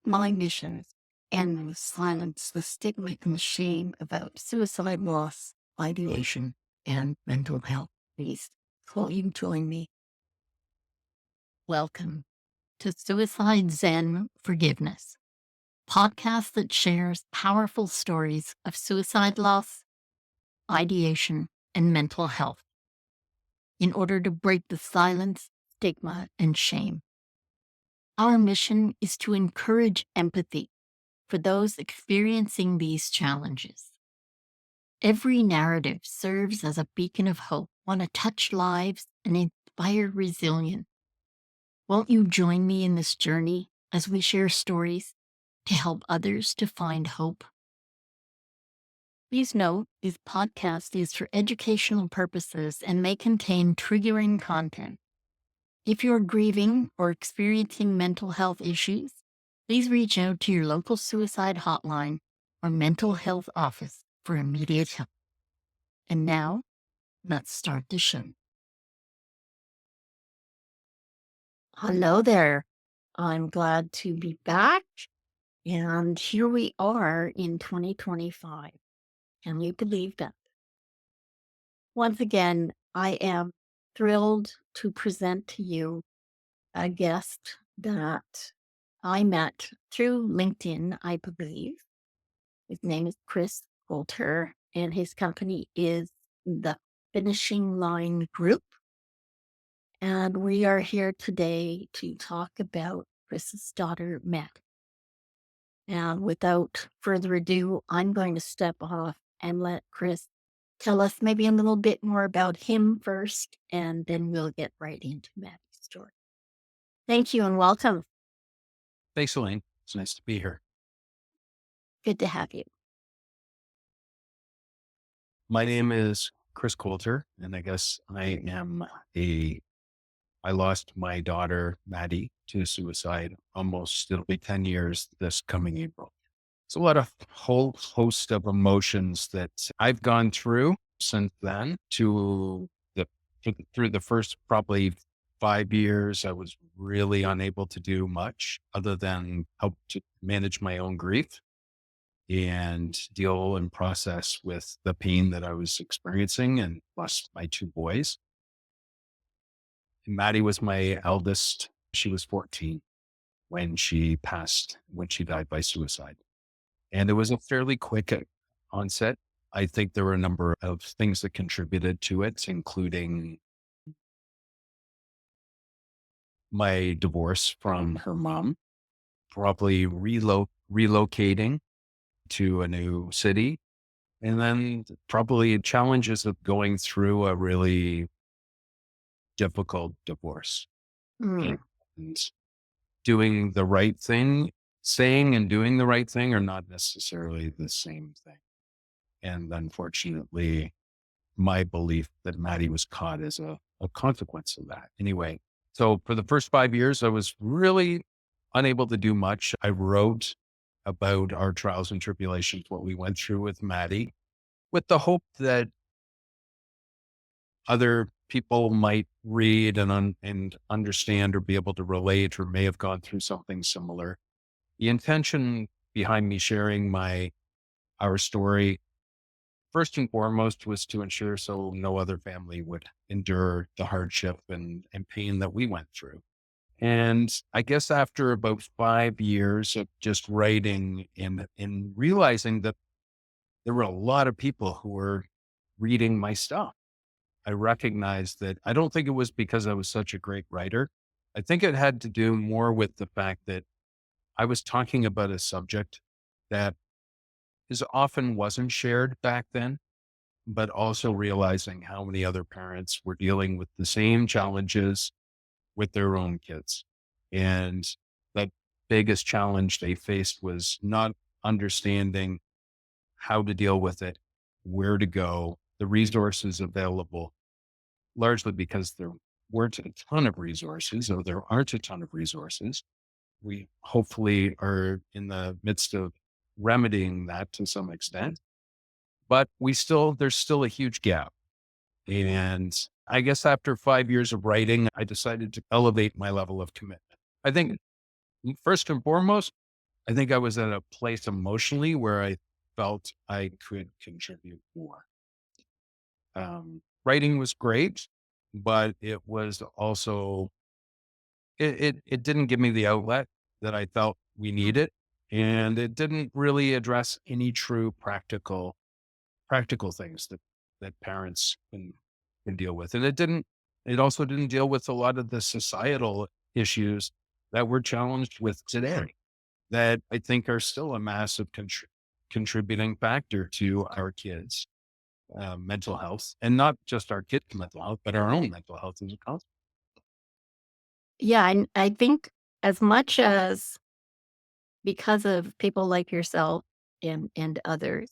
My mission is and silence the stigma and shame about suicide loss, ideation, and mental health. Please, will you join me? Welcome to Suicide Zen Forgiveness, podcast that shares powerful stories of suicide loss, ideation, and mental health in order to break the silence, stigma, and shame. Our mission is to encourage empathy for those experiencing these challenges. Every narrative serves as a beacon of hope, want to touch lives and inspire resilience. Won't you join me in this journey as we share stories to help others to find hope? Please note, this podcast is for educational purposes and may contain triggering content. If you're grieving or experiencing mental health issues, please reach out to your local suicide hotline or mental health office for immediate help. And now, let's start the show. Hello there. I'm glad to be back. And here we are in 2025. Can you believe that? Once again, I am thrilled to present to you a guest that I met through LinkedIn, I believe. His name is Chris Coulter, and his company is the Finishing Line Group. And we are here today to talk about Chris's daughter, Maddie. And without further ado, I'm going to step off and let Chris tell us maybe a little bit more about him first, and then we'll get right into Maddie's story. Thank you and welcome. Thanks, Elaine. It's nice to be here. Good to have you. My name is Chris Coulter, and I guess I lost my daughter, Maddie, to suicide it'll be 10 years this coming April. It's a lot of whole host of emotions that I've gone through since then through the first probably 5 years. I was really unable to do much other than help to manage my own grief and deal and process with the pain that I was experiencing, and plus my two boys. Maddie was my eldest. She was 14 when she died by suicide. And it was a fairly quick onset. I think there were a number of things that contributed to it, including my divorce from her mom, probably relocating to a new city, and then probably challenges of going through a really difficult divorce and doing the right thing. Saying and doing the right thing are not necessarily the same thing. And unfortunately, my belief that Maddie was caught as a consequence of that. Anyway, so for the first 5 years, I was really unable to do much. I wrote about our trials and tribulations, what we went through with Maddie, with the hope that other people might read and understand or be able to relate or may have gone through something similar. The intention behind me sharing our story, first and foremost, was to ensure so no other family would endure the hardship and pain that we went through. And I guess after about 5 years of just writing and realizing that there were a lot of people who were reading my stuff, I recognized that I don't think it was because I was such a great writer. I think it had to do more with the fact that I was talking about a subject that often wasn't shared back then, but also realizing how many other parents were dealing with the same challenges with their own kids. And the biggest challenge they faced was not understanding how to deal with it, where to go, the resources available, largely because there weren't a ton of resources, or there aren't a ton of resources. We hopefully are in the midst of remedying that to some extent, but there's still a huge gap. And I guess after 5 years of writing, I decided to elevate my level of commitment. I think First and foremost, I think I was at a place emotionally where I felt I could contribute more. Writing was great, but it was also it didn't give me the outlet that I felt we needed, and it didn't really address any true practical things that parents can deal with. And it also didn't deal with a lot of the societal issues that we're challenged with today that I think are still a massive contributing factor to our kids' mental health, and not just our kids' mental health, but our own mental health as a consequence. Yeah, and I think as much as because of people like yourself and others,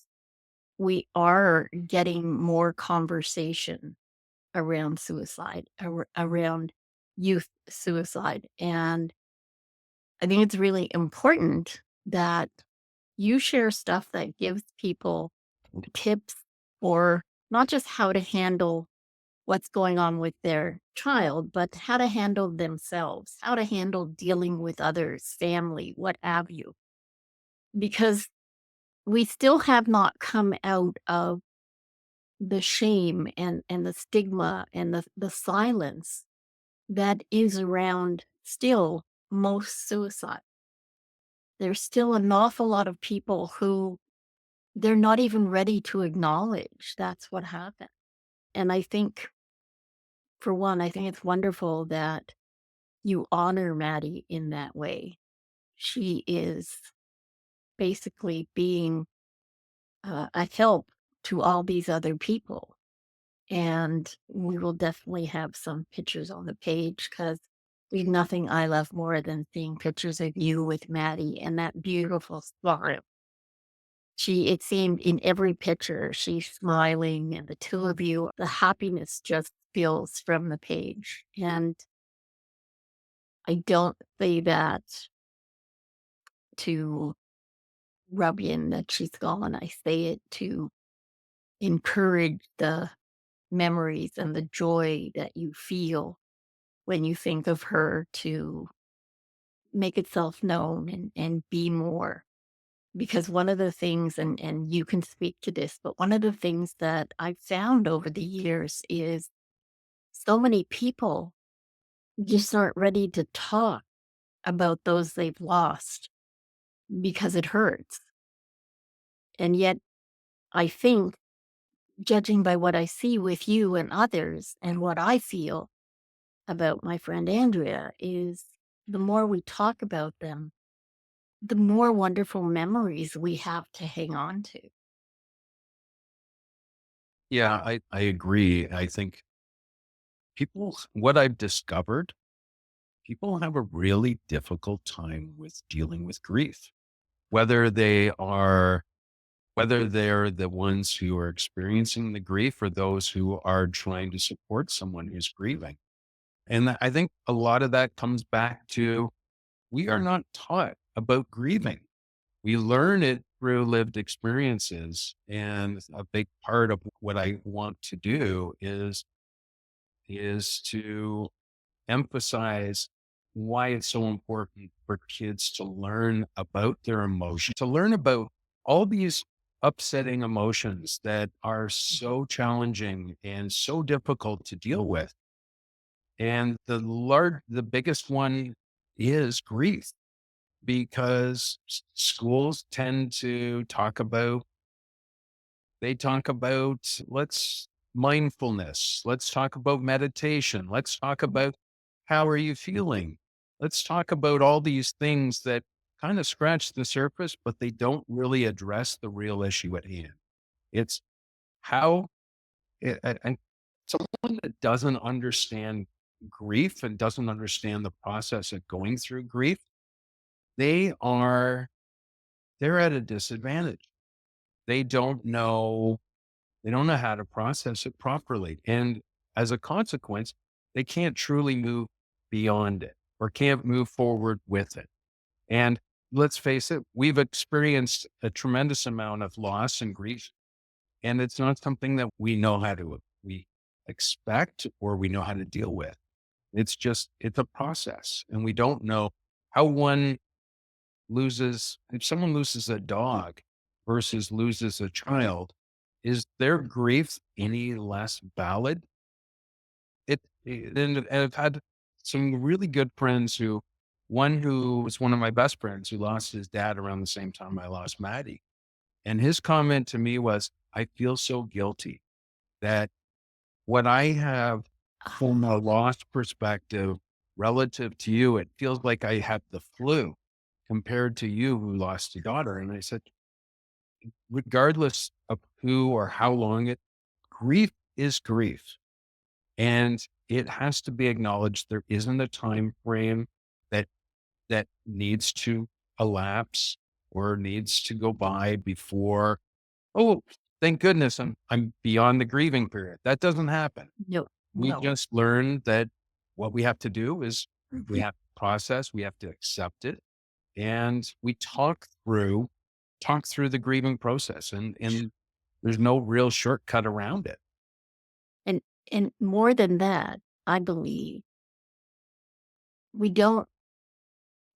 we are getting more conversation around suicide, around youth suicide. And I think it's really important that you share stuff that gives people tips for not just how to handle what's going on with their child, but how to handle themselves, how to handle dealing with others, family, what have you. Because we still have not come out of the shame and the stigma and the silence that is around still most suicide. There's still an awful lot of people who they're not even ready to acknowledge that's what happened. And I think, for one, I think it's wonderful that you honor Maddie in that way. She is basically being a help to all these other people. And we will definitely have some pictures on the page because we've nothing I love more than seeing pictures of you with Maddie and that beautiful smile. It seemed in every picture, she's smiling and the two of you, the happiness just spills from the page. And I don't say that to rub in that she's gone. I say it to encourage the memories and the joy that you feel when you think of her to make itself known and be more. Because one of the things, and you can speak to this, but one of the things that I've found over the years is so many people just aren't ready to talk about those they've lost because it hurts. And yet, I think, judging by what I see with you and others and what I feel about my friend Andrea, is the more we talk about them, the more wonderful memories we have to hang on to. Yeah, I agree. I think what I've discovered, people have a really difficult time with dealing with grief, whether whether they're the ones who are experiencing the grief or those who are trying to support someone who's grieving. And I think a lot of that comes back to we are not taught about grieving. We learn it through lived experiences. And a big part of what I want to do is to emphasize why it's so important for kids to learn about their emotions, to learn about all these upsetting emotions that are so challenging and so difficult to deal with. And the biggest one is grief because schools tend to talk about let's mindfulness. Let's talk about meditation. Let's talk about how are you feeling? Let's talk about all these things that kind of scratch the surface, but they don't really address the real issue at hand. It's how, and someone that doesn't understand grief and doesn't understand the process of going through grief, they are, they're at a disadvantage. They don't know They don't know how to process it properly. And as a consequence, they can't truly move beyond it or can't move forward with it. And let's face it, we've experienced a tremendous amount of loss and grief, and it's not something that we expect or we know how to deal with. It's a process, and we don't know how one loses, if someone loses a dog versus loses a child, is their grief any less valid? And I've had some really good friends one who was one of my best friends who lost his dad around the same time I lost Maddie. And his comment to me was, I feel so guilty that what I have from a loss perspective relative to you, it feels like I had the flu compared to you who lost a daughter. And I said, regardless of who or how long grief is grief. And it has to be acknowledged. There isn't a time frame that needs to elapse or needs to go by before, oh, thank goodness I'm beyond the grieving period. That doesn't happen. No, We no. just learn that what we have to do is we Mhm. have to process, we have to accept it, and we talk through the grieving process, and there's no real shortcut around it. And and more than that, I believe we don't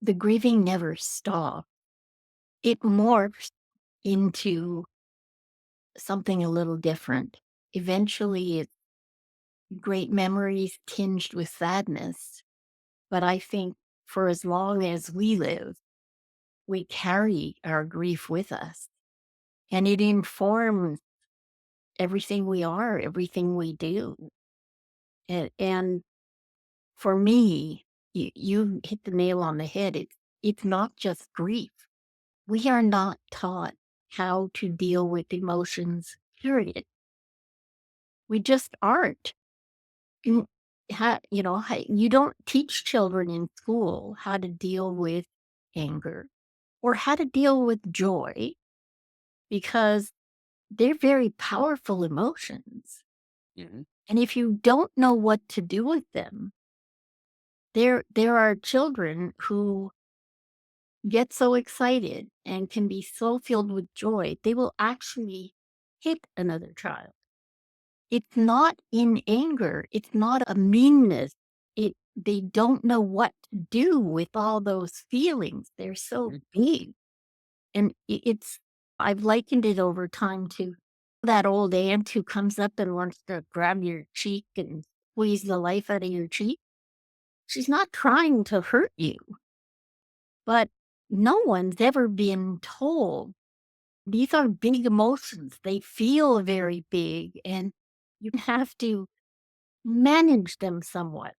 the grieving never stops. It morphs into something a little different. Eventually, it's great memories tinged with sadness. But I think for as long as we live, we carry our grief with us, and it informs everything we are, everything we do. And for me, you hit the nail on the head. It's not just grief. We are not taught how to deal with emotions, period. We just aren't. You, you don't teach children in school how to deal with anger or how to deal with joy because they're very powerful emotions. Mhm. And if you don't know what to do with them, there are children who get so excited and can be so filled with joy, they will actually hit another child. It's not in anger, it's not a meanness. They don't know what to do with all those feelings. They're so Mm. big. And it's I've likened it over time to that old aunt who comes up and wants to grab your cheek and squeeze the life out of your cheek. She's not trying to hurt you, but no one's ever been told these are big emotions. They feel very big, and you have to manage them somewhat.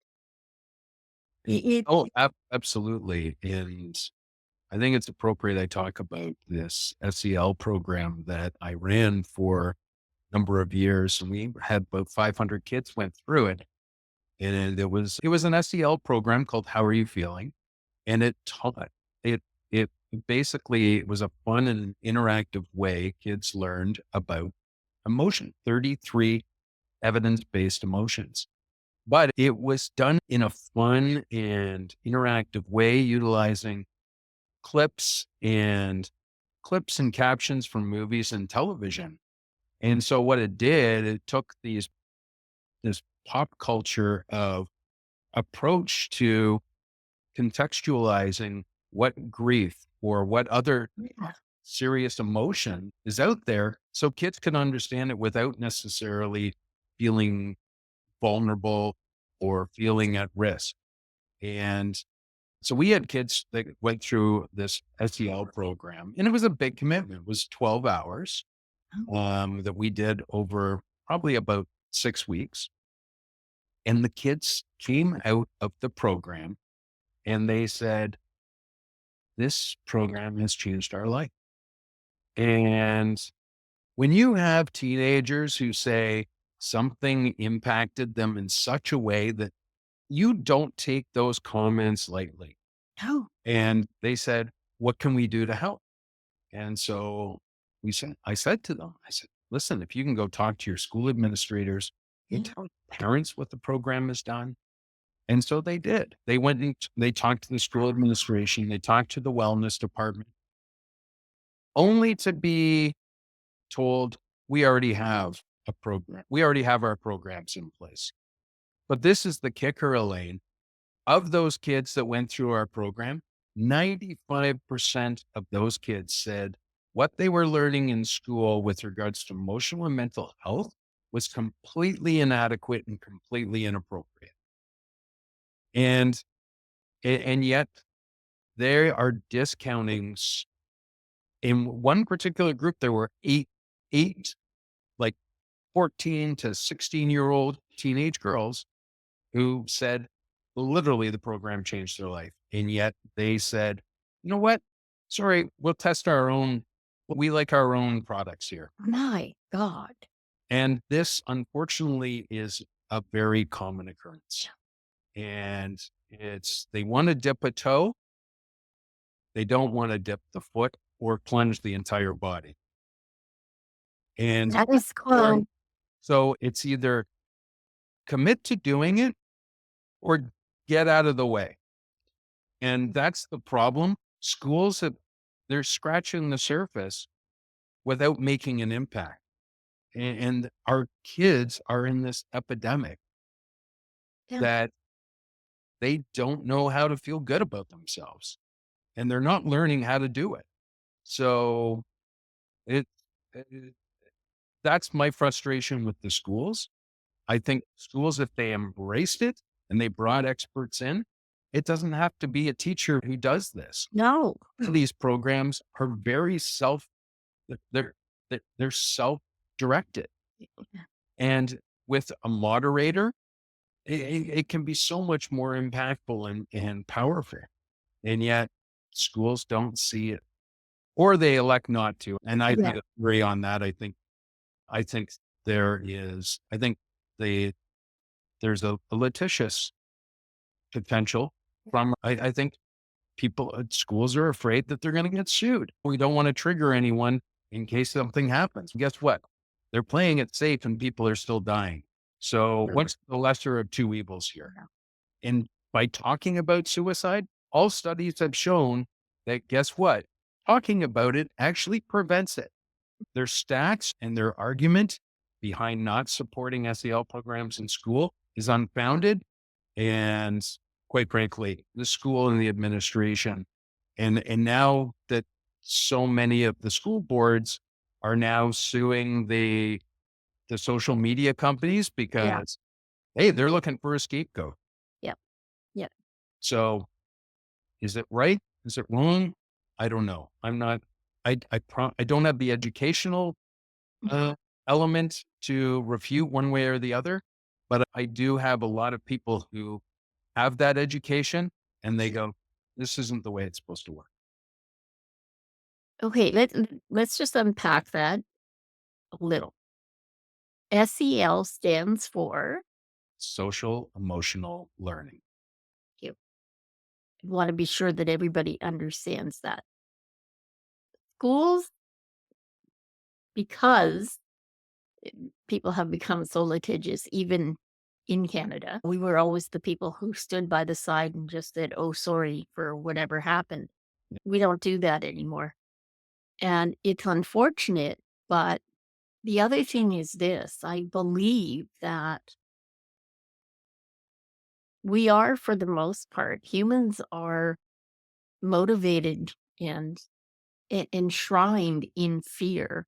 Mm. Oh, It absolutely. And I think it's appropriate I talk about this SEL program that I ran for a number of years, and we had about 500 kids went through it. And it was an SEL program called How Are You Feeling? And it it basically it was a fun and interactive way kids learned about emotion, 33 evidence-based emotions. But it was done in a fun and interactive way, utilizing clips and captions from movies and television. And so what it did, it took this pop culture of approach to contextualizing what grief or what other yeah. serious emotion is out there so kids can understand it without necessarily feeling vulnerable or feeling at risk. And so we had kids that went through this SEL program, and it was a big commitment. It was 12 hours Oh, that we did over probably about 6 weeks. And the kids came out of the program and they said, this program has changed our life. And when you have teenagers who say something impacted them in such a way that you don't take those comments lightly. no. And they said, what can we do to help? And so I said to them, I said, listen, if you can go talk to your school administrators, go Yeah. tell parents what the program has done. And so they did. They went and they talked to the school administration, they talked to the wellness department, only to be told, we already have a program. We already have our programs in place. But this is the kicker, Elaine. Of those kids that went through our program, 95% of those kids said what they were learning in school with regards to emotional and mental health was completely inadequate and completely inappropriate. And and yet they are discounting in one particular group, there were eight like 14 to 16-year-old teenage girls who said literally the program changed their life. And yet they said, you know what? Sorry, we'll test our own. We like our own products here. My God. And this, unfortunately, is a very common occurrence. And they want to dip a toe. They don't want to dip the foot or plunge the entire body. And That is cool. so it's either commit to doing it or get out of the way. And that's the problem. Schools have, they're scratching the surface without making an impact. And our kids are in this epidemic Yeah. that they don't know how to feel good about themselves and they're not learning how to do it. So it, it that's my frustration with the schools. I think schools, if they embraced it and they brought experts in, it doesn't have to be a teacher who does this. No. These programs are very they're, they're self-directed. And with a moderator, it can be so much more impactful and powerful. And yet schools don't see it or they elect not to. And I Yeah. think I agree on that. I think I think the, there's a litigious potential from, I think people at schools are afraid that they're going to get sued. We don't want to trigger anyone in case something happens. Guess what? They're playing it safe and people are still dying. So what's the lesser of two evils here? And by talking about suicide, all studies have shown that guess what? Talking about it actually prevents it. Their stats and their argument behind not supporting SEL programs in school is unfounded. And quite frankly, the school and the administration, and now that so many of the school boards are now suing the social media companies Yeah. because hey, they're looking for a scapegoat. Yep. Yep. So is it right? Is it wrong? I don't know. I'm not. I don't have the educational uh, element to refute one way or the other, but I do have a lot of people who have that education and they go, this isn't the way it's supposed to work. Okay, let's just unpack that a little. SEL stands for, Social emotional learning. you want to be sure that everybody understands that. Schools, because people have become so litigious, even in Canada, we were always the people who stood by the side and just said, oh, sorry for whatever happened. We don't do that anymore. And it's unfortunate, but the other thing is this, I believe that we are, for the most part, humans are motivated and enshrined in fear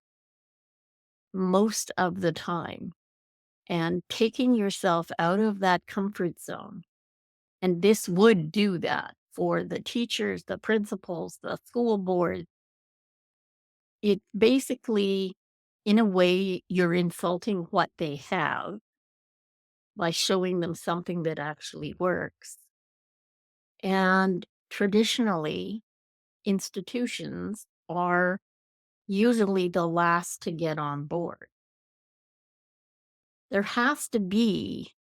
most of the time. And taking yourself out of that comfort zone, and this would do that for the teachers, the principals, the school board. It basically, in a way, you're insulting what they have by showing them something that actually works. And traditionally, institutions are usually the last to get on board. There has to be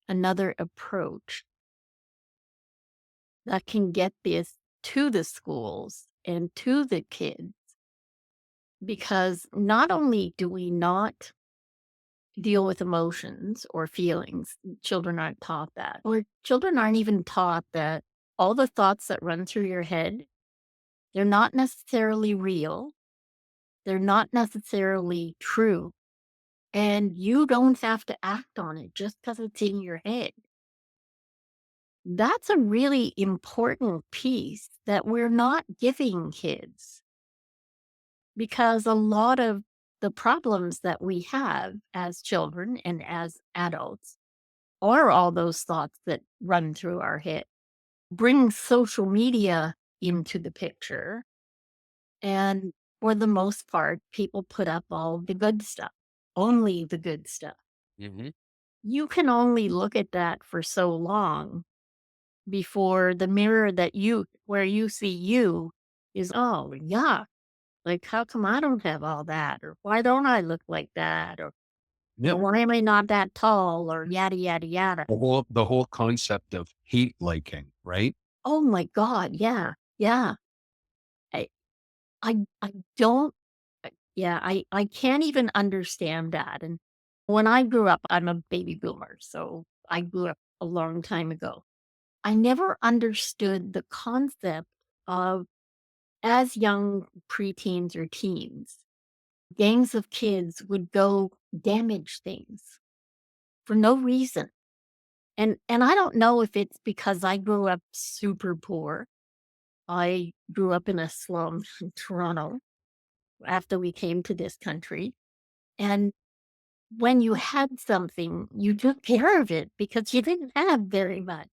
another approach that can get this to the schools and to the kids, because not only do we not deal with emotions or feelings, children aren't taught that, or children aren't even taught that all the thoughts that run through your head, they're not necessarily real, they're not necessarily true, and you don't have to act on it just because it's in your head. That's a really important piece that we're not giving kids because a lot of the problems that we have as children and as adults are all those thoughts that run through our head. Bring social media into the picture, and for the most part, people put up all the good stuff, only the good stuff. Hmm. You can only look at that for so long before the mirror that where you see you is, oh, yeah. Like, how come I don't have all that? Or why don't I look like that? Or Yep. why am I not that tall? Or yada, yada, yada. The whole concept of hate liking, right? Oh my God. Yeah. Yeah. I, I don't, yeah, I can't even understand that. And when I grew up, I'm a baby boomer. So I grew up a long time ago. I never understood the concept of as young preteens or teens, gangs of kids would go damage things for no reason. And I don't know if it's because I grew up super poor. I grew up in a slum in Toronto after we came to this country. And when you had something, you took care of it because you didn't have very much.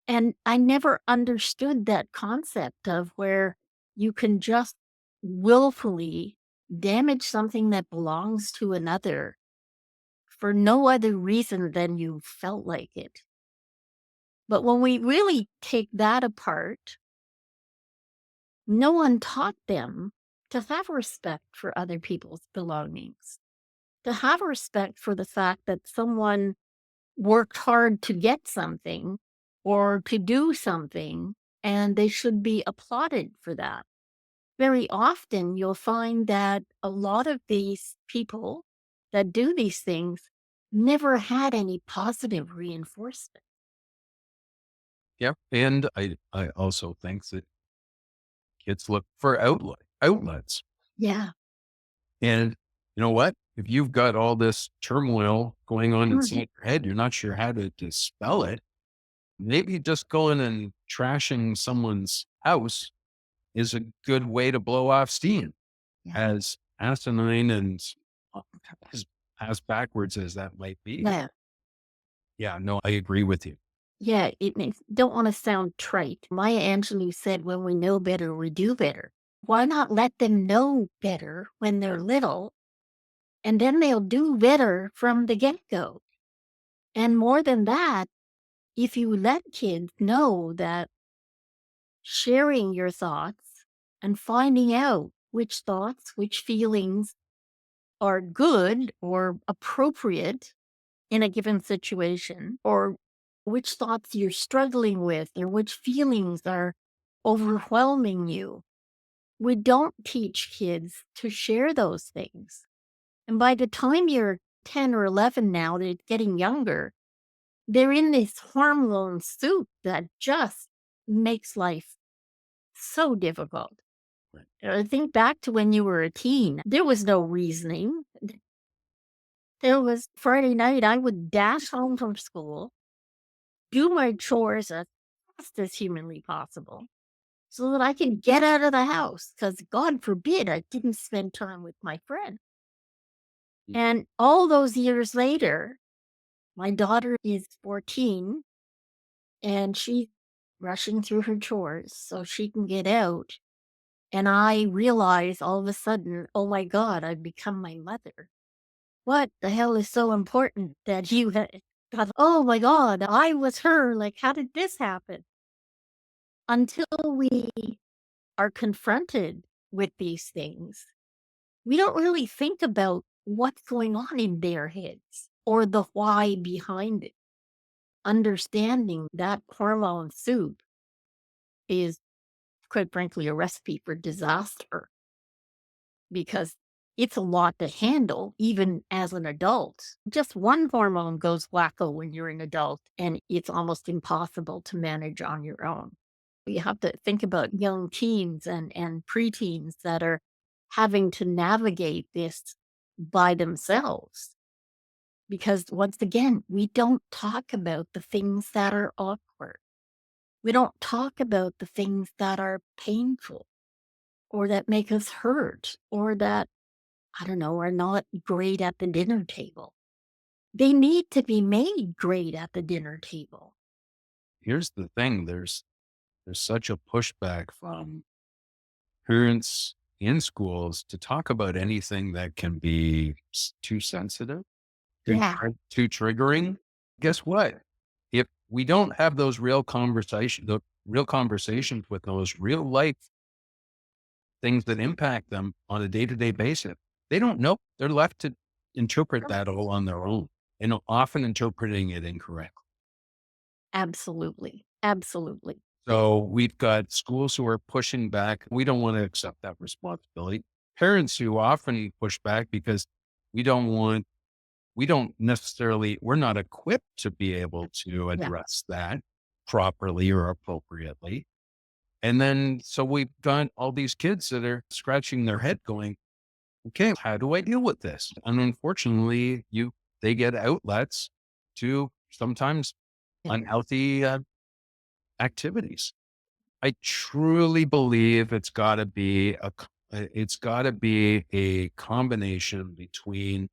And I never understood that concept of where you can just willfully damage something that belongs to another for no other reason than you felt like it. But when we really take that apart, no one taught them to have respect for other people's belongings, to have respect for the fact that someone worked hard to get something or to do something, and they should be applauded for that. Very often, you'll find that a lot of these people that do these things never had any positive reinforcement. Yep. And I also think that kids look for outlets. Yeah. And you know what? If you've got all this turmoil going on Mhm. inside your head, you're not sure how to dispel it. Maybe just going and trashing someone's house is a good way to blow off steam. Yeah. As asinine and uh, as, as backwards as that might be. Yeah. Yeah, no, I agree with you. Yeah. It makes, don't want to sound trite. Maya Angelou said, when we know better, we do better. Why not let them know better when they're little, and then they'll do better from the get go? And more than that, if you let kids know that sharing your thoughts and finding out which thoughts, which feelings are good or appropriate in a given situation, or which thoughts you're struggling with, or which feelings are overwhelming you. We don't teach kids to share those things. And by the time you're 10 or 11 now, they're getting younger, they're in this hormone soup that just makes life so difficult. Right. Think back to when you were a teen. There was no reasoning. There was Friday night, I would dash home from school, do my chores as fast as humanly possible so that I can get out of the house because God forbid I didn't spend time with my friend. Mm. And all those years later, my daughter is 14 and she's rushing through her chores so she can get out. And I realize all of a sudden, oh my God, I've become my mother. What the hell is so important that you thought, oh my God, I was her. Like, how did this happen? Until we are confronted with these things, we don't really think about what's going on in their heads or the why behind it. Understanding that hormone soup is, quite frankly, a recipe for disaster because it's a lot to handle even as an adult. Just one hormone goes wacko when you're an adult, and it's almost impossible to manage on your own. You have to think about young teens and preteens that are having to navigate this by themselves. because once again, we don't talk about the things that are awkward. We don't talk about the things that are painful or that make us hurt or that, I don't know, are not great at the dinner table. They need to be made great at the dinner table. Here's the thing, there's such a pushback from parents in schools to talk about anything that can be too sensitive, Yeah, too triggering. Guess what? If we don't have those real conversations with those real life things that impact them on a day to day basis, they don't know. They're left to interpret that all on their own and often interpreting it incorrectly. absolutely. Absolutely. So we've got schools who are pushing back. We don't want to accept that responsibility. Parents who often push back because we don't want, we don't necessarily, we're not equipped to be able to Yeah. address that properly or appropriately. And then, so we've got all these kids that are scratching their head going, okay, how do I deal with this? And unfortunately, they get outlets to sometimes Yeah. unhealthy activities. I truly believe it's got to be a combination between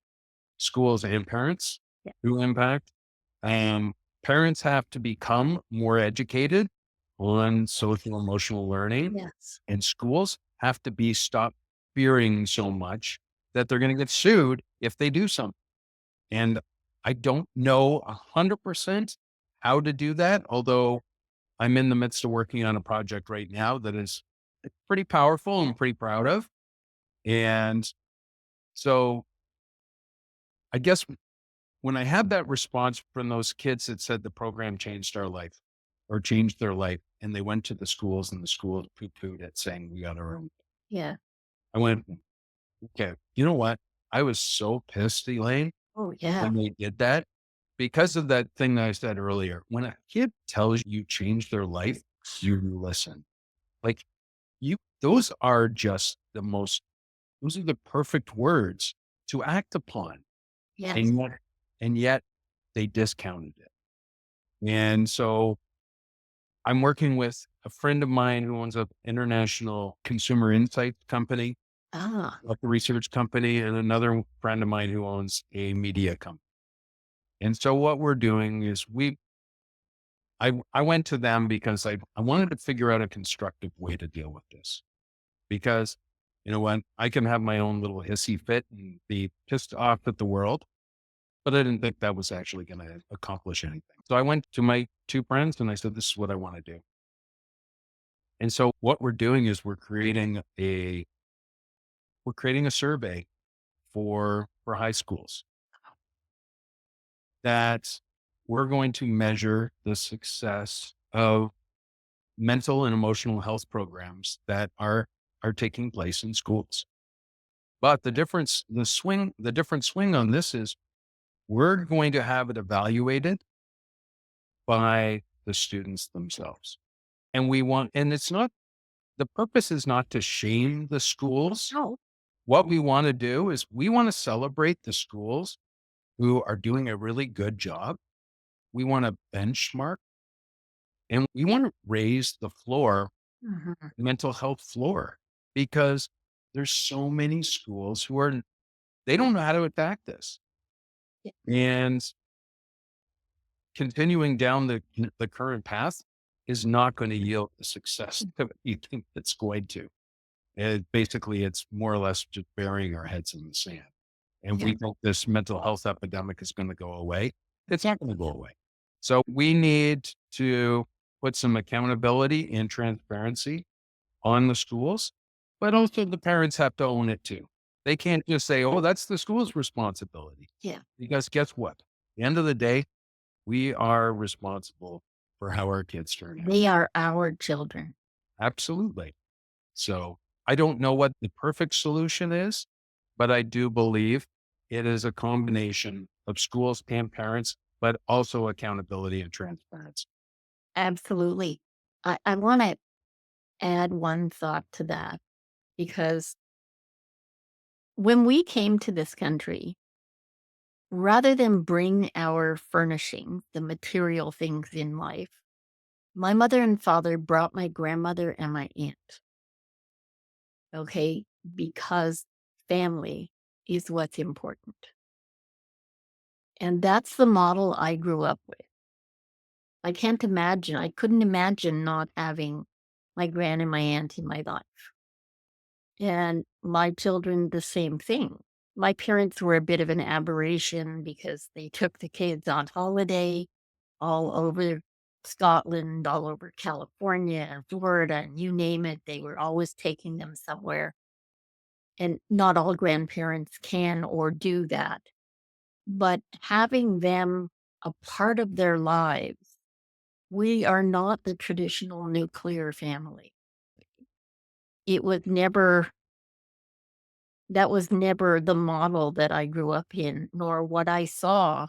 schools and parents Yeah. who impact. Um, Parents have to become more educated on social emotional learning, Yes. and schools have to be stop fearing so much that they're going to get sued if they do something. And I don't know 100% how to do that, although I'm in the midst of working on a project right now that is pretty powerful and pretty proud of. And so I guess when I had that response from those kids that said the program changed our life or changed their life, and they went to the schools and the schools poo pooed it saying we got our own. Yeah. I went, okay, you know what? I was so pissed, Elaine, Oh, yeah. when they did that because of that thing that I said earlier. When a kid tells you changed their life, you listen. Like those are just those are the perfect words to act upon. Yes. And yet they discounted it. And so I'm working with a friend of mine who owns an international consumer insight company, Ah, like a research company, and another friend of mine who owns a media company. And so what we're doing is I went to them because I wanted to figure out a constructive way to deal with this. Because, you know what, I can have my own little hissy fit and be pissed off at the world, but I didn't think that was actually going to accomplish anything. So I went to my two friends and I said, this is what I want to do. And so what we're doing is we're creating a survey for high schools that we're going to measure the success of mental and emotional health programs that are taking place in schools. But the different swing on this is we're going to have it evaluated by the students themselves. And it's not, the purpose is not to shame the schools. no. What we want to do is we want to celebrate the schools who are doing a really good job. We want to benchmark and we want to raise the floor, Mhm. mental health floor, because there's so many schools they don't know how to attack this. Yeah. And continuing down the current path is not going to yield the success that you think it's going to. Basically, it's more or less just burying our heads in the sand. And Yeah. we think this mental health epidemic is going to go away. It's Yeah. not going to go away. So we need to put some accountability and transparency on the schools, but also the parents have to own it too. They can't just say, oh, that's the school's responsibility. Yeah. Because guess what? At the end of the day, we are responsible for how our kids turn out. They are our children. Absolutely. So I don't know what the perfect solution is, but I do believe it is a combination of schools and parents, but also accountability and transparency. Absolutely. I want to add one thought to that because when we came to this country, rather than bring our furnishings, the material things in life, my mother and father brought my grandmother and my aunt, okay? Because family is what's important. And that's the model I grew up with. I couldn't imagine not having my grand and my aunt in my life. And my children, the same thing. My parents were a bit of an aberration because they took the kids on holiday all over Scotland, all over California and Florida, and you name it. They were always taking them somewhere. And not all grandparents can or do that. But having them a part of their lives, we are not the traditional nuclear family. It was never That was never the model that I grew up in, nor what I saw,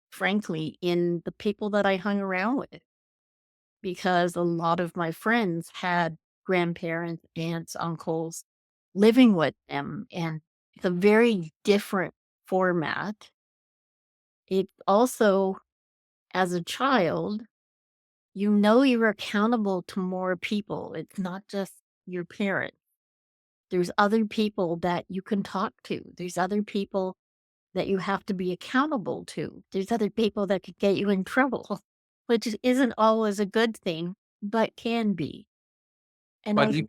frankly, in the people that I hung around with, because a lot of my friends had grandparents, aunts, uncles living with them, and it's a very different format. It also, as a child, you're accountable to more people. It's not just your parents. There's other people that you can talk to. There's other people that you have to be accountable to. There's other people that could get you in trouble, which isn't always a good thing, but can be. And I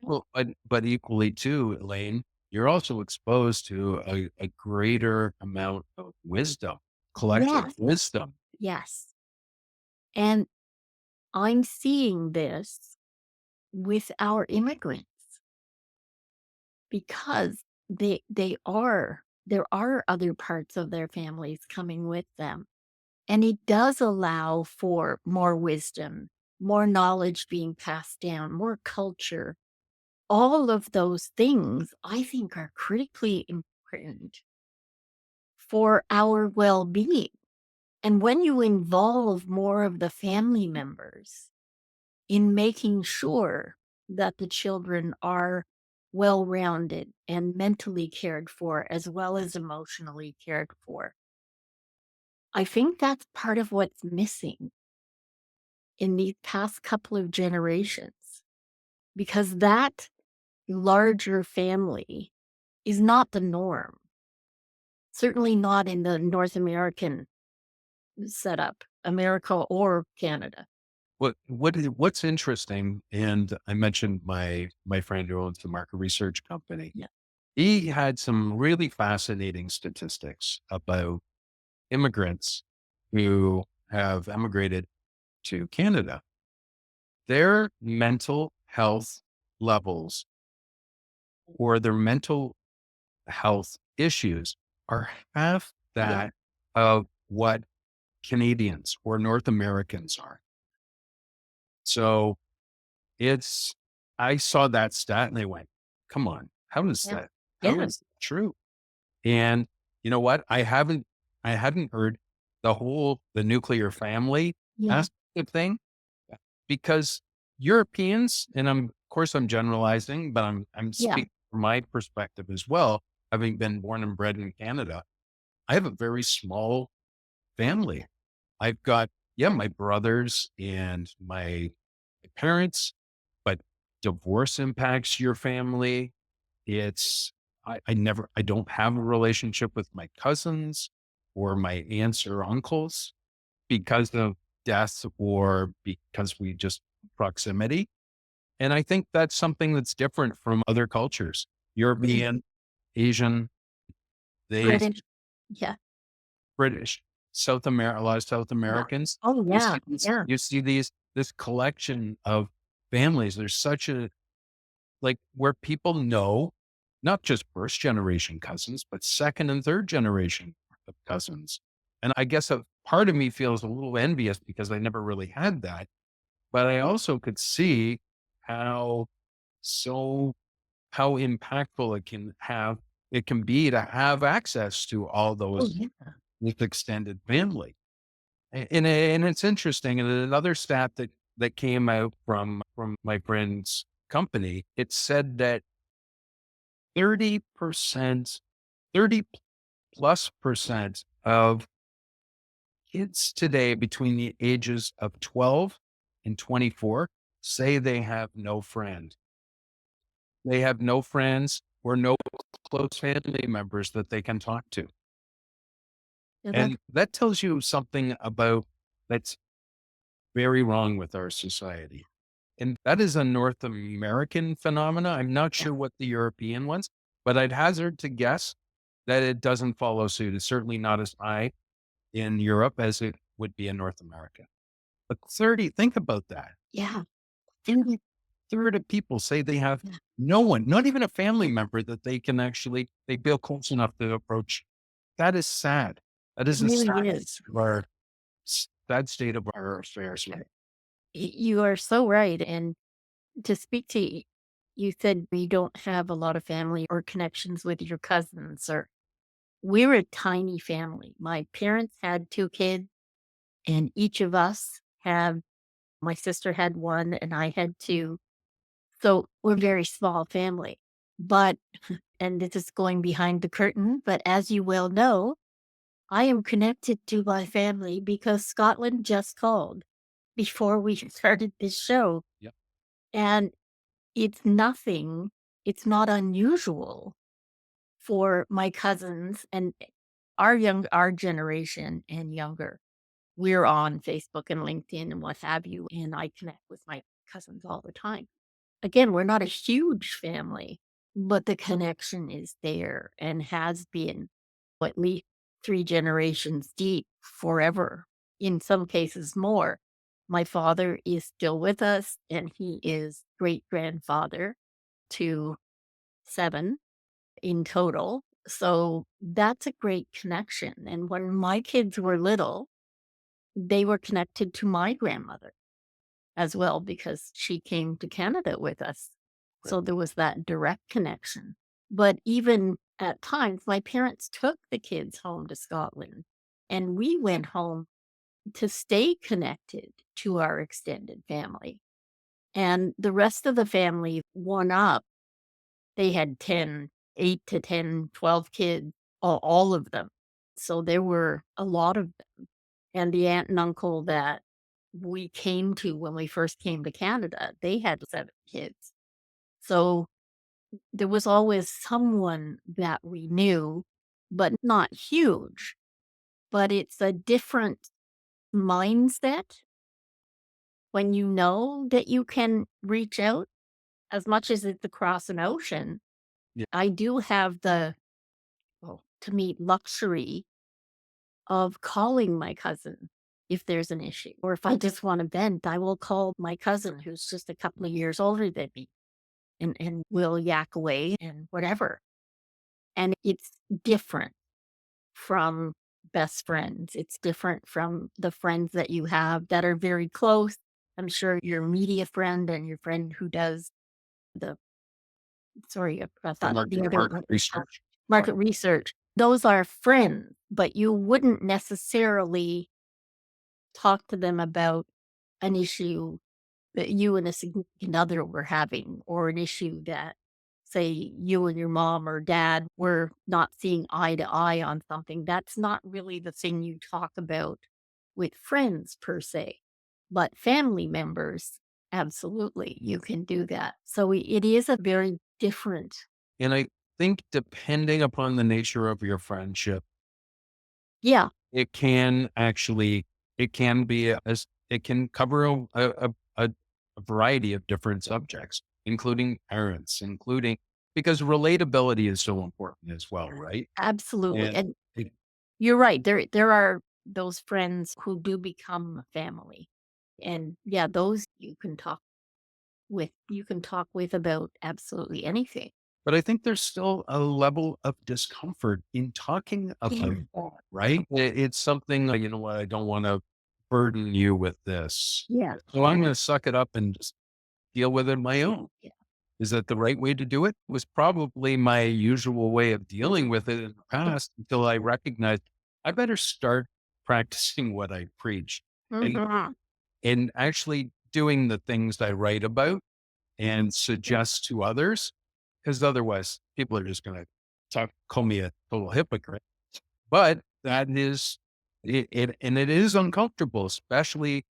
But equally too, Elaine, you're also exposed to a greater amount of wisdom, collective Yes, wisdom. yes. And I'm seeing this with our immigrants because there are other parts of their families coming with them. And it does allow for more wisdom, more knowledge being passed down, more culture. All of those things I think are critically important for our well-being. And when you involve more of the family members in making sure that the children are well-rounded and mentally cared for as well as emotionally cared for, I think that's part of what's missing in these past couple of generations, because that larger family is not the norm, certainly not in the North American setup, America or Canada. What's interesting, and I mentioned my friend who owns the market research company. Yeah. He had some really fascinating statistics about immigrants who have emigrated to Canada. Their mental health levels or their mental health issues are half Yeah. that of what Canadians or North Americans are. So it's, I saw that stat and I went, come on, Yeah. how Yeah. is that true? And you know what? I hadn't heard the nuclear family Yeah. aspect of thing because Europeans, and of course I'm generalizing, but I'm Yeah. speaking from my perspective as well, having been born and bred in Canada. I have a very small family. I've got, yeah, my brothers and my parents, but divorce impacts your family. It's, I don't have a relationship with my cousins or my aunts or uncles because of death or because we just proximity. And I think that's something that's different from other cultures, Mm. European, Asian, they British. Yeah. British, a lot of South Yeah. Americans. Oh, yeah. Yeah. You see this collection of families. There's such a, like where people know not just first generation cousins, but second and third generation of cousins. And I guess a part of me feels a little envious because I never really had that. But I also could see how so how impactful it can be to have access to all Oh, those yeah. with extended family. And it's interesting. And another stat that came out from my friend's company, it said that 30%, 30 plus percent of kids today between the ages of 12 and 24 say they have no friend. They have no friends or no close family members that they can talk to. Yeah, that's And that tells you something about that's very wrong with our society. And that is a North American phenomena. I'm not yeah, sure what the European ones, but I'd hazard to guess that it doesn't follow suit. It's certainly not as high in Europe as it would be in North America. But 30, think about that. yeah, 30 of people say they have yeah, no one, not even a family member that they can actually, they feel close enough to approach. That is sad. That it is a really sad, is. sad state of our affairs. Right? You are so right, and to speak to you said you don't have a lot of family or connections with your cousins or we're a tiny family. My parents had 2 kids, and each of us have my sister had 1 and I had 2. So, we're a very small family. But and this is going behind the curtain, but as you well know, I am connected to my family because Scotland just called before we started this show, Yep. and it's nothing it's not unusual for my cousins and our generation and younger. We're on Facebook and LinkedIn and what have you, and I connect with my cousins all the time. Again, we're not a huge family, but the connection is there and has been at least 3 generations deep forever, in some cases more. My father is still with us, and he is great-grandfather to 7 in total. So that's a great connection. And when my kids were little, they were connected to my grandmother as well because she came to Canada with us. Right. So there was that direct connection. But even at times, my parents took the kids home to Scotland and we went home to stay connected to our extended family. And the rest of the family won up. They had 10, 8 to 10, 12 kids, all of them. So there were a lot of them. And the aunt and uncle that we came to when we first came to Canada, they had 7 kids. So there was always someone that we knew, but not huge. But it's a different mindset when you know that you can reach out as much as it's across an ocean. Yeah. I do have the to me, luxury of calling my cousin if there's an issue. Or if I just want to vent, I will call my cousin who's just a couple of years older than me and we'll yak away and whatever. And it's different from best friends. It's different from the friends that you have that are very close. I'm sure your media friend and your friend who does the sorry, I The thought the other market one research. market research. Those are friends, but you wouldn't necessarily talk to them about an issue that you and a significant other were having, or an issue that, say, you and your mom or dad were not seeing eye to eye on something. That's not really the thing you talk about with friends per se, but family members, absolutely, you can do that. So it is a very different. And I think depending upon the nature of your friendship, Yeah, it can actually, it can be as it can cover a variety of different subjects, including parents, including because relatability is so important as well, right? absolutely. And And it, you're right. There are those friends who do become family. And yeah, those you can talk with about absolutely anything. but I think there's still a level of discomfort in talking about Yeah. that, right? It's something like, you know what, I don't want to burden you with this. Yeah. So I'm going to suck it up and just deal with it on my own. Yeah. Is that the right way to do it? Was probably my usual way of dealing with it in the past until I recognized I better start practicing what I preach and Mhm. and actually doing the things I write about and suggest to others. Because otherwise people are just gonna call me a total hypocrite. But that is and it is uncomfortable, especially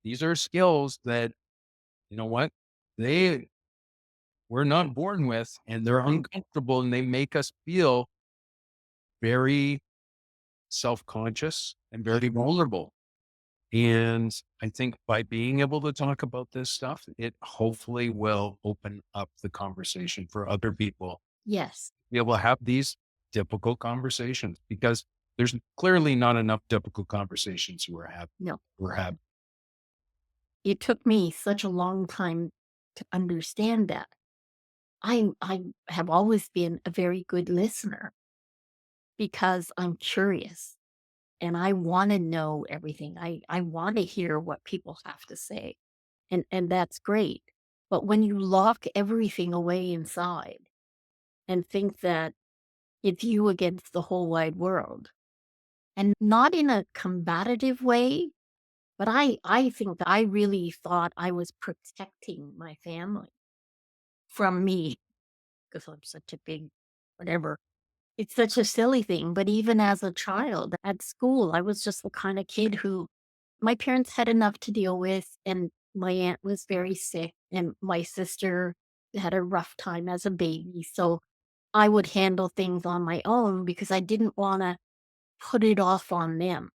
these are skills that, you know what, they we're not born with, and they're uncomfortable, and they make us feel very self-conscious and very vulnerable. And I think by being able to talk about this stuff, it hopefully will open up the conversation for other people, Yes. be able to have these difficult conversations, because there's clearly not enough difficult conversations No. we're having. It took me such a long time to understand that. I have always been a very good listener because I'm curious and I wanna know everything. I wanna hear what people have to say, and that's great. But when you lock everything away inside and think that it's you against the whole wide world, and not in a combative way, but I think I really thought I was protecting my family from me because 'cause I'm such a big whatever. It's such a silly thing, but even as a child at school, I was just the kind of kid who my parents had enough to deal with, and my aunt was very sick, and my sister had a rough time as a baby, so I would handle things on my own because I didn't wanna put it off on them.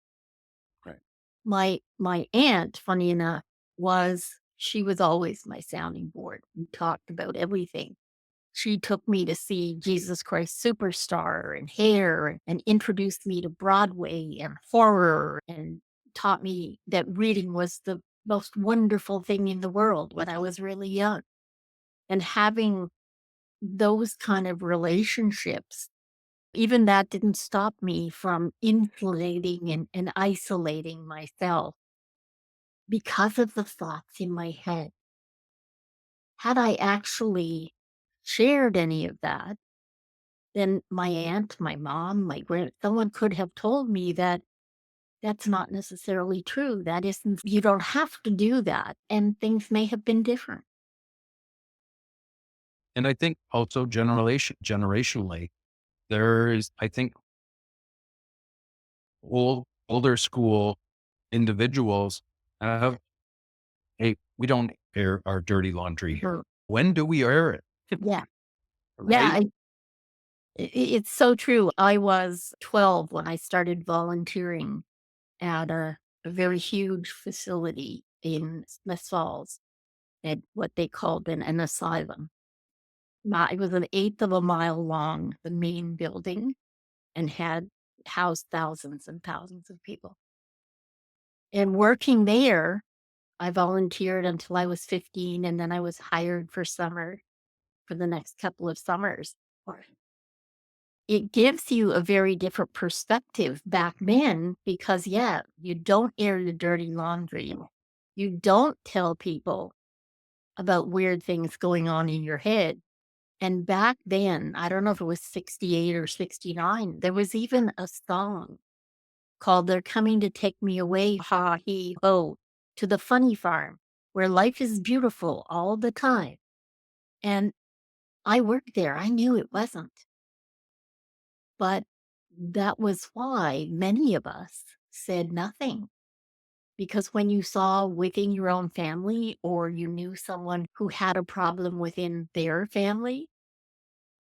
Right. My aunt, funny enough, she was always my sounding board. We talked about everything. She took me to see Jesus Christ Superstar and Hair and introduced me to Broadway and horror and taught me that reading was the most wonderful thing in the world when I was really young. And having those kind of relationships, even that didn't stop me from insulating and isolating myself because of the thoughts in my head. Had I actually shared any of that, then my aunt, my mom, my grand someone could have told me that that's not necessarily true. That isn't you don't have to do that, and things may have been different. And I think also generationally, there is, I think, older school individuals have, hey, we don't air our dirty laundry here. Sure. When do we air it? Yeah. Yeah, Right? it's so true. I was 12 when I started volunteering at a very huge facility in Smith Falls at what they called an asylum. It was an eighth of a mile long, the main building, and had housed thousands and thousands of people. And working there, I volunteered until I was 15, and then I was hired for summer for the next couple of summers. Or it gives you a very different perspective back then because, yeah, you don't air your dirty laundry. You don't tell people about weird things going on in your head. And back then, I don't know if it was 68 or 69, there was even a song called "They're Coming to Take Me Away, Ha He Ho, to the Funny Farm, where life is beautiful all the time." And I worked there. I knew it wasn't. But that was why many of us said nothing. Because when you saw within your own family or you knew someone who had a problem within their family,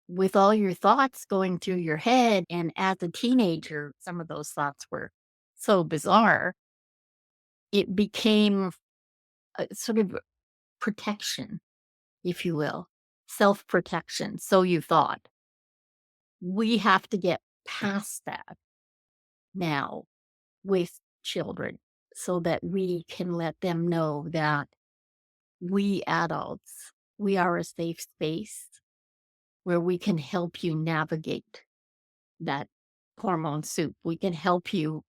with all your thoughts going through your head, and as a teenager, some of those thoughts were so bizarre, it became a sort of protection, if you will, self protection. So you thought. We have to get past that now with children so that we can let them know that we adults, we are a safe space where we can help you navigate that hormone soup. We can help you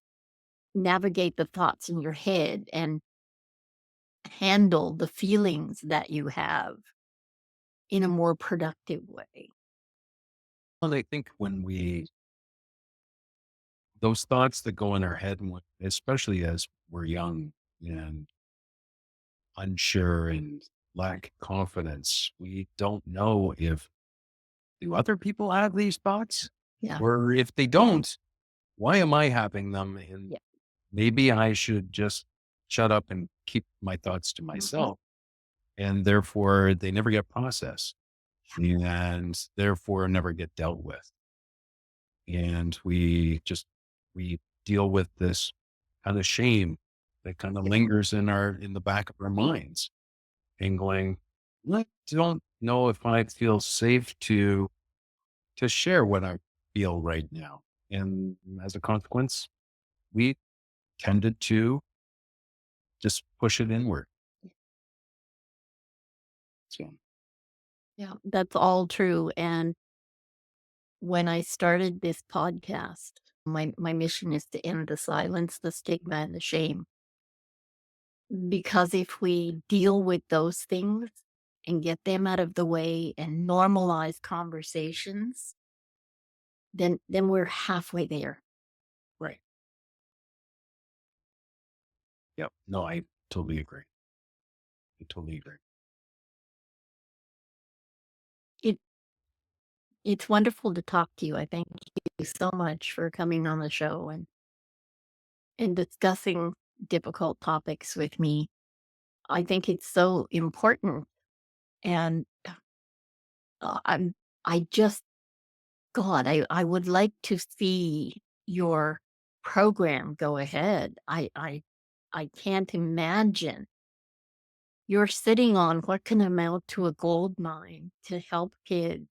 navigate the thoughts in your head and handle the feelings that you have in a more productive way. Well, I think when those thoughts that go in our head, especially as we're young and unsure and lack confidence, we don't know if do other people have these thoughts, Yeah. or if they don't, why am I having them? And Yeah. maybe I should just shut up and keep my thoughts to Mhm. myself. And therefore they never get processed and therefore never get dealt with. And we deal with this kind of shame that kind of Yeah. lingers in the back of our minds and going, I don't know if I feel safe to share what I feel right now. And as a consequence, we tended to just push it inward. So Yeah. That's all true. And when I started this podcast, my mission is to end the silence, the stigma, and the shame. Because if we deal with those things and get them out of the way and normalize conversations, then we're halfway there. right. Yep. No, I totally agree. I totally agree. It it's wonderful to talk to you. I thank you so much for coming on the show and discussing difficult topics with me. I think it's so important, and I'm I just God, I would like to see your program go ahead. I can't imagine you're sitting on what can amount to a gold mine to help kids,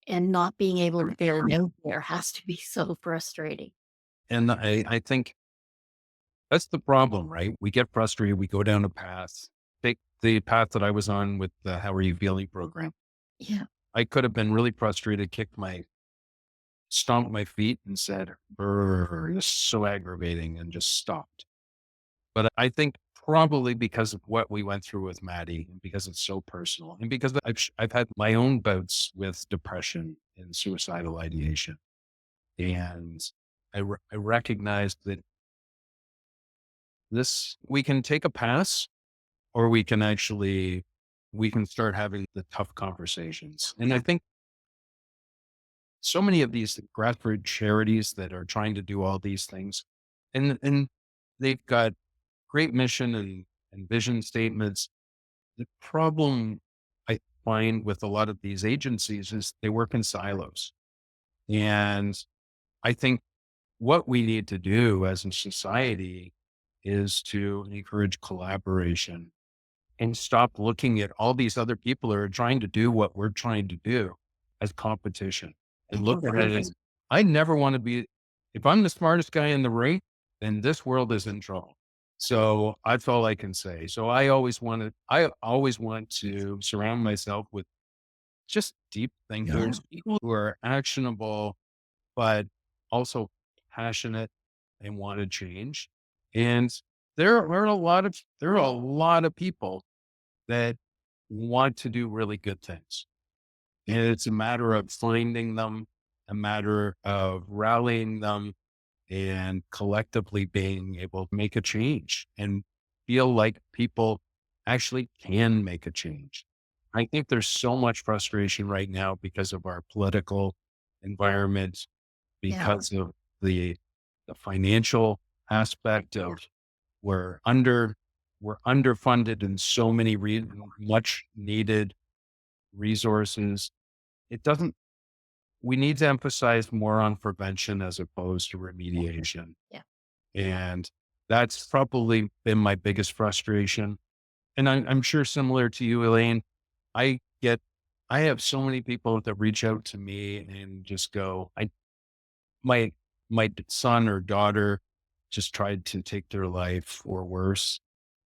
and not being able to get it out there has to be so frustrating. And I think that's the problem, right? We get frustrated. We go down a path. Take the path that I was on with the How Are You Feeling program. Yeah. I could have been really frustrated, stomped my feet and said, "Brr, this is so aggravating," and just stopped. But I think probably because of what we went through with Maddie and because it's so personal and because I've had my own bouts with depression and suicidal ideation. And I recognize that we can take a pass or we can start having the tough conversations. And I think so many of these grassroots charities that are trying to do all these things and they've got great mission and vision statements. The problem I find with a lot of these agencies is they work in silos. And I think what we need to do as a society is to encourage collaboration and stop looking at all these other people who are trying to do what we're trying to do as competition and look at it as I never want to be, if I'm the smartest guy in the room, then this world is in trouble. So that's all I can say. So I always want to surround myself with just deep thinkers, people who are actionable, but also passionate and want to change. And there are a lot of people that want to do really good things. And it's a matter of finding them, a matter of rallying them and collectively being able to make a change and feel like people actually can make a change. I think there's so much frustration right now because of our political environment, Yeah. because of the the financial aspect Yeah. of we're under we're underfunded in so many much needed resources. It doesn't We need to emphasize more on prevention as opposed to remediation. Yeah. And that's probably been my biggest frustration. And I'm sure similar to you, Elaine, I get, I have so many people that reach out to me and just go, my, son or daughter just tried to take their life or worse.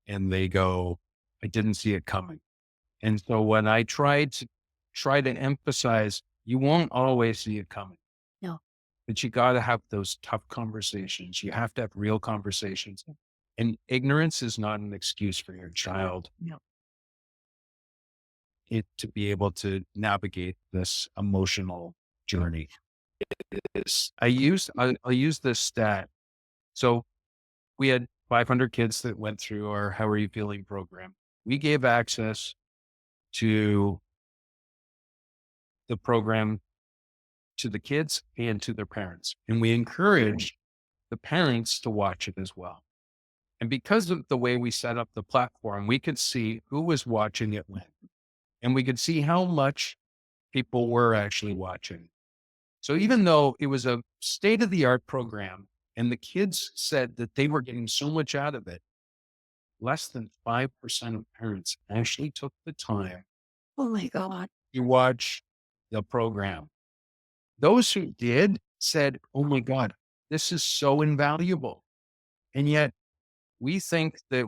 And they go, I didn't see it coming. And so when I try to emphasize, you won't always see it coming, No. but you got to have those tough conversations. You have to have real conversations. And ignorance is not an excuse for your child No. to be able to navigate this emotional journey. I'll use this stat. So we had 500 kids that went through our How Are You Feeling program. We gave access to the program to the kids and to their parents. And we encourage the parents to watch it as well. And because of the way we set up the platform, we could see who was watching it when, and we could see how much people were actually watching. So even though it was a state of the art program and the kids said that they were getting so much out of it, less than 5% of parents actually took the time Oh my God. to watch the program. Those who did said, "Oh my God, this is so invaluable." And yet we think that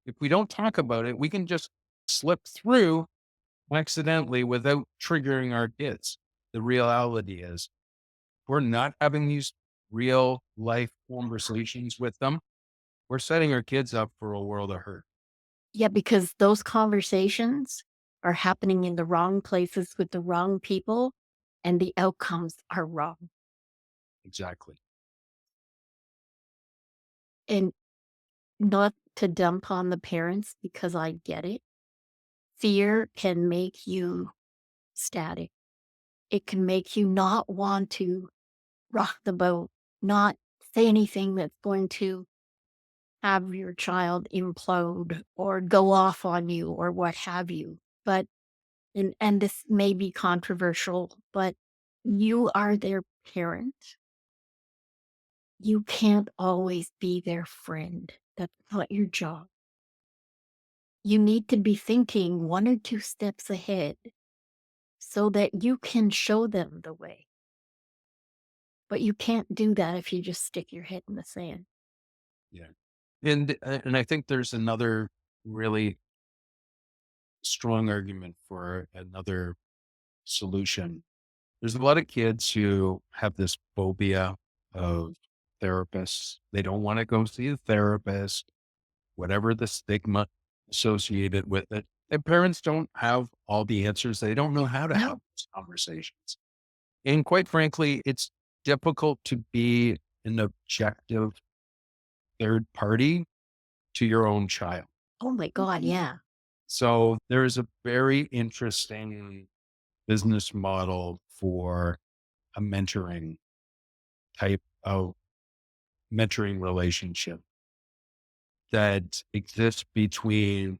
if we don't talk about it, we can just slip through accidentally without triggering our kids. The reality is we're not having these real life conversations with them. We're setting our kids up for a world of hurt. Yeah, because those conversations are happening in the wrong places with the wrong people, and the outcomes are wrong. Exactly. And not to dump on the parents because I get it. Fear can make you static. It can make you not want to rock the boat, not say anything that's going to have your child implode or go off on you or what have you. But and this may be controversial, but you are their parent. You can't always be their friend. That's not your job. You need to be thinking one or two steps ahead so that you can show them the way. But you can't do that if you just stick your head in the sand. Yeah. And I think there's another really strong argument for another solution. There's a lot of kids who have this phobia of therapists. They don't want to go see a therapist, whatever the stigma associated with it. And parents don't have all the answers. They don't know how to have No. those conversations. And quite frankly, it's difficult to be an objective third party to your own child. Oh my God, yeah. So there's a very interesting business model for a type of mentoring relationship that exists between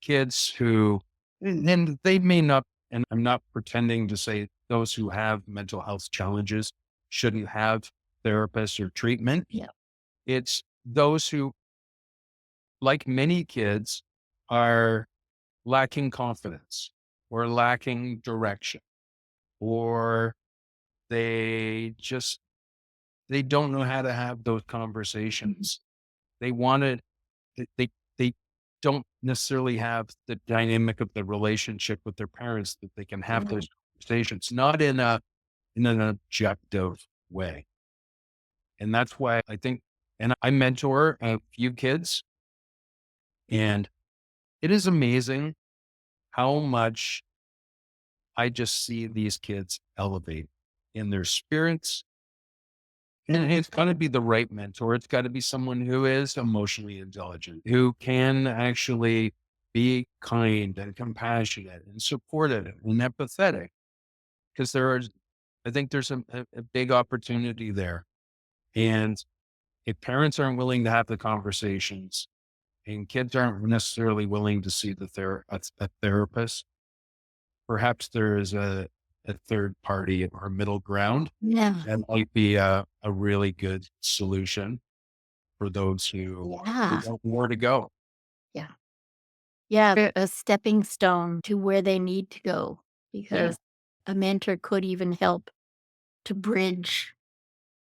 kids who, and they may not, and I'm not pretending to say those who have mental health challenges shouldn't have therapists or treatment. Yeah. It's those who, like many kids, are lacking confidence or lacking direction, or they just they don't know how to have those Mhm. conversations. They want to they don't necessarily have the dynamic of the relationship with their parents that they can have those Right. conversations, not in an objective way. And that's why I think, and I mentor a few kids, and it is amazing how much I just see these kids elevate in their spirits. And it's got to be the right mentor. It's got to be someone who is emotionally intelligent, who can actually be kind and compassionate and supportive and empathetic. Because I think there's a big opportunity there. And if parents aren't willing to have the conversations and kids aren't necessarily willing to see a therapist, perhaps there is a third party or middle ground Yeah. that might be a really good solution for those who Yeah. don't know where to go. Yeah. Yeah. They're a stepping stone to where they need to go Yeah. because a mentor could even help to bridge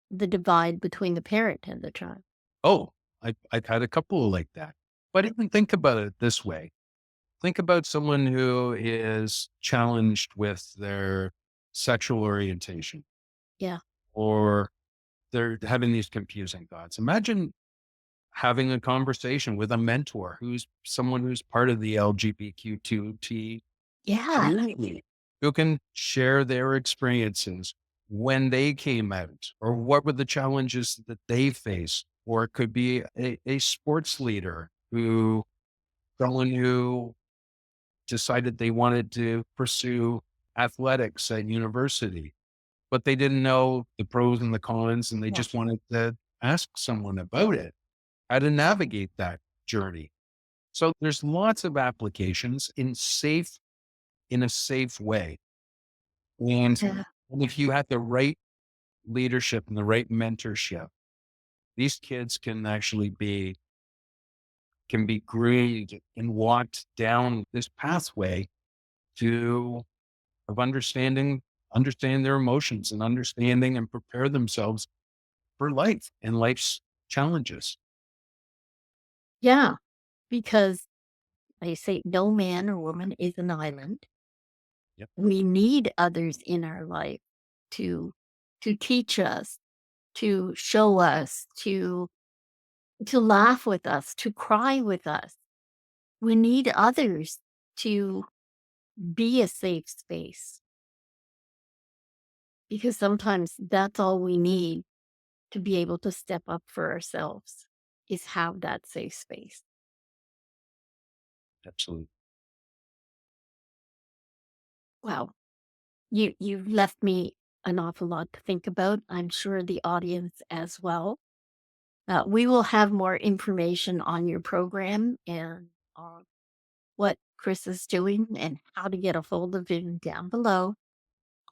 the divide between the parent and the child. Oh, I've had a couple like that. But even think about it this way. Think about someone who is challenged with their sexual orientation Yeah. or they're having these confusing thoughts. Imagine having a conversation with a mentor who's someone who's part of the LGBTQ Yeah. community who can share their experiences when they came out or what were the challenges that they faced. Or it could be a sports leader someone who decided they wanted to pursue athletics at university, but they didn't know the pros and the cons, and they Yeah. just wanted to ask someone about it, how to navigate that journey. So there's lots of applications in a safe way. And Yeah. if you have the right leadership and the right mentorship, these kids can actually be groomed and walked down this pathway to of understanding their emotions and understanding and prepare themselves for life and life's challenges. Yeah. Because they say no man or woman is an island. Yep. We need others in our life to teach us, to show us, to laugh with us, to cry with us. We need others to be a safe space because sometimes that's all we need to be able to step up for ourselves is have that safe space. Absolutely. Wow. You've left me an awful lot to think about. I'm sure the audience as well. We will have more information on your program and on what Chris is doing and how to get a hold of him down below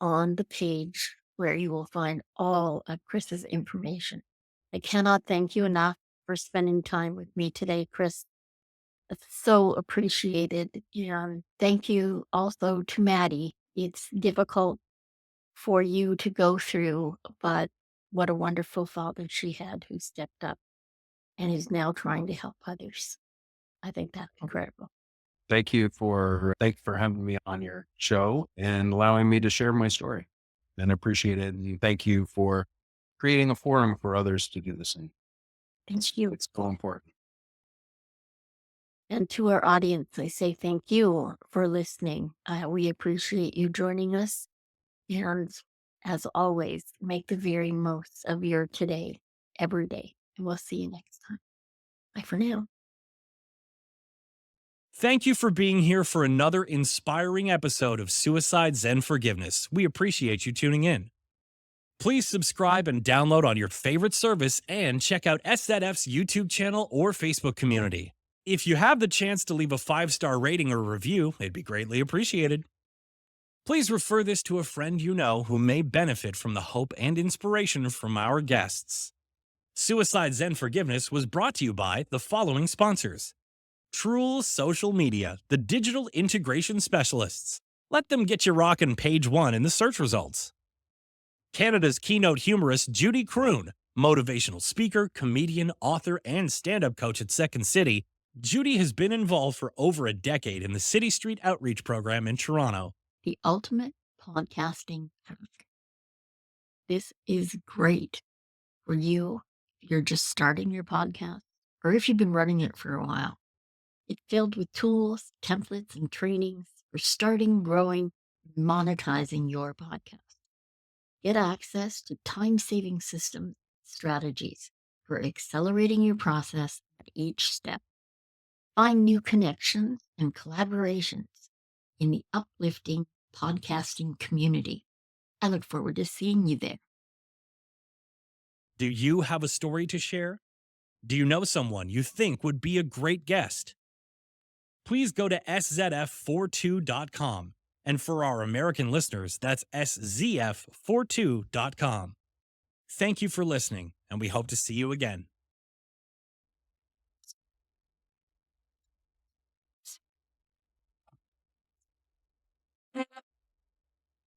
on the page where you will find all of Chris's information. I cannot thank you enough for spending time with me today, Chris. It's so appreciated. And thank you also to Maddie. It's difficult for you to go through, but what a wonderful father she had who stepped up and is now trying to help others. I think that's incredible. Thank you for having me on your show and allowing me to share my story. And I appreciate it. And thank you for creating a forum for others to do the same. Thank you. It's so important. And to our audience, I say thank you for listening. We appreciate you joining us. And as always, make the very most of your today, every day. And we'll see you next time. Bye for now. Thank you for being here for another inspiring episode of Suicide Zen Forgiveness. We appreciate you tuning in. Please subscribe and download on your favorite service and check out SZF's YouTube channel or Facebook community. If you have the chance to leave a 5-star rating or review, it'd be greatly appreciated. Please refer this to a friend you know who may benefit from the hope and inspiration from our guests. Suicide Zen Forgiveness was brought to you by the following sponsors: Truel Social Media, the digital integration specialists. Let them get you rocking page 1 in the search results. Canada's keynote humorist Judy Croon, motivational speaker, comedian, author, and stand-up coach at Second City, Judy has been involved for over a decade in the City Street Outreach Program in Toronto. The ultimate podcasting hack. This is great for you if you're just starting your podcast or if you've been running it for a while. It's filled with tools, templates, and trainings for starting, growing, and monetizing your podcast. Get access to time-saving system strategies for accelerating your process at each step. Find new connections and collaborations in the uplifting podcasting community. I look forward to seeing you there. Do you have a story to share? Do you know someone you think would be a great guest? Please go to szf42.com. And for our American listeners, that's szf42.com. Thank you for listening, and we hope to see you again.